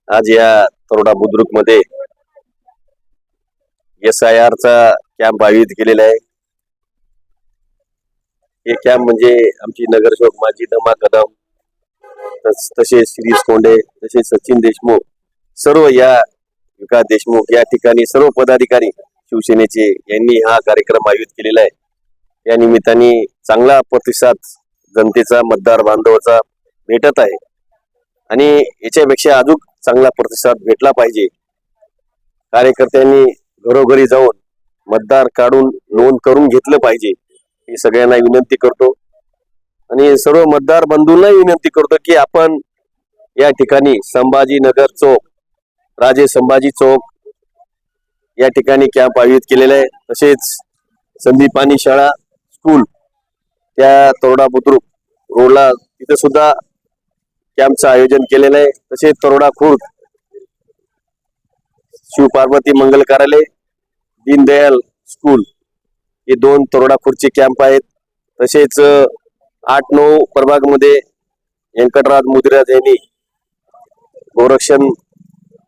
आज या तरोडा बुद्रुक मध्ये SIR चा कॅम्प आयोजित केलेला आहे। हे कॅम्प म्हणजे आमची नगरसेवक माजी दमा कदम, तसेच शिरीष कोंडे, तसेच सचिन देशमुख, सर्व या विकास देशमुख या ठिकाणी सर्व पदाधिकारी शिवसेनेचे यांनी हा कार्यक्रम आयोजित केलेला आहे। या निमित्ताने चांगला प्रतिसाद जनतेचा, मतदार बांधवाचा भेटत आहे आणि याच्यापेक्षा अजून चांगला प्रतिसाद भेटला पाहिजे। कार्यकर्त्यांनी घरोघरी जाऊन मतदार काढून नोंद करून घेतलं पाहिजे ही सगळ्यांना विनंती करतो आणि सर्व मतदार बंधूंना विनंती करतो की आपण या ठिकाणी संभाजीनगर चौक, राजे संभाजी चौक या ठिकाणी कॅम्प आयोजित केलेला आहे। तसेच संदीपानी शाळा स्कूल त्या तरोडा बुद्रुक रोडला तिथे सुद्धा कॅम्पचं आयोजन केलेलं आहे। तसेच तरोडा खुर्द शिव पार्वती मंगल कार्यालय, दीनदयाल स्कूल हे दोन तरोडा खुर्दचे कॅम्प आहेत। तसेच 8-9 प्रभाग मध्ये व्यंकटराज मुदिराज यांनी गोरक्षण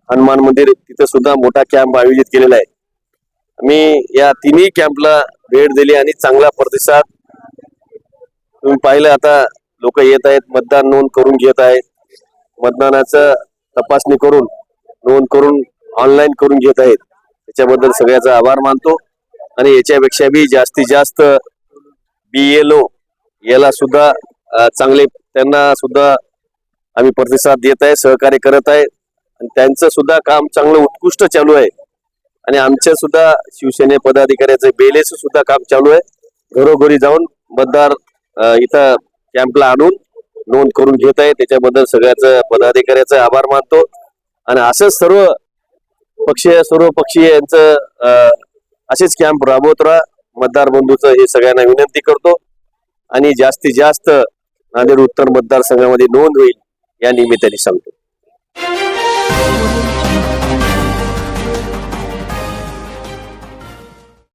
हनुमान मंदिर तिथे सुद्धा मोठा कॅम्प आयोजित केलेला आहे। मी या तिन्ही कॅम्पला भेट दिली आणि चांगला प्रतिसाद तुम्ही पाहिलं। आता लोक येत आहेत, मतदान नोंद करून घेत आहेत, मतदानाचं तपासणी करून नोंद करून ऑनलाईन करून घेत आहेत। त्याच्याबद्दल सगळ्याचा आभार मानतो आणि याच्यापेक्षा बी जास्तीत जास्त BLO याला सुद्धा चांगले त्यांना सुद्धा आम्ही प्रतिसाद देत आहे, सहकार्य करत आहे आणि त्यांचं सुद्धा काम चांगलं उत्कृष्ट चालू आहे आणि आमच्या सुद्धा शिवसेने पदाधिकाऱ्याचं बेलेचं सुद्धा काम चालू आहे। घरोघरी जाऊन मतदार इथं कॅम्पला आणून नोंद करून घेत आहे। त्याच्याबद्दल सगळ्याचं पदाधिकाऱ्याचं आभार मानतो आणि असंच सर्व पक्षीय यांचं असेच कॅम्प राबवत राहा। मतदार बंधूचं हे सगळ्यांना विनंती करतो आणि जास्तीत जास्त नांदेड उत्तर मतदारसंघामध्ये नोंद होईल या निमित्ताने सांगतो।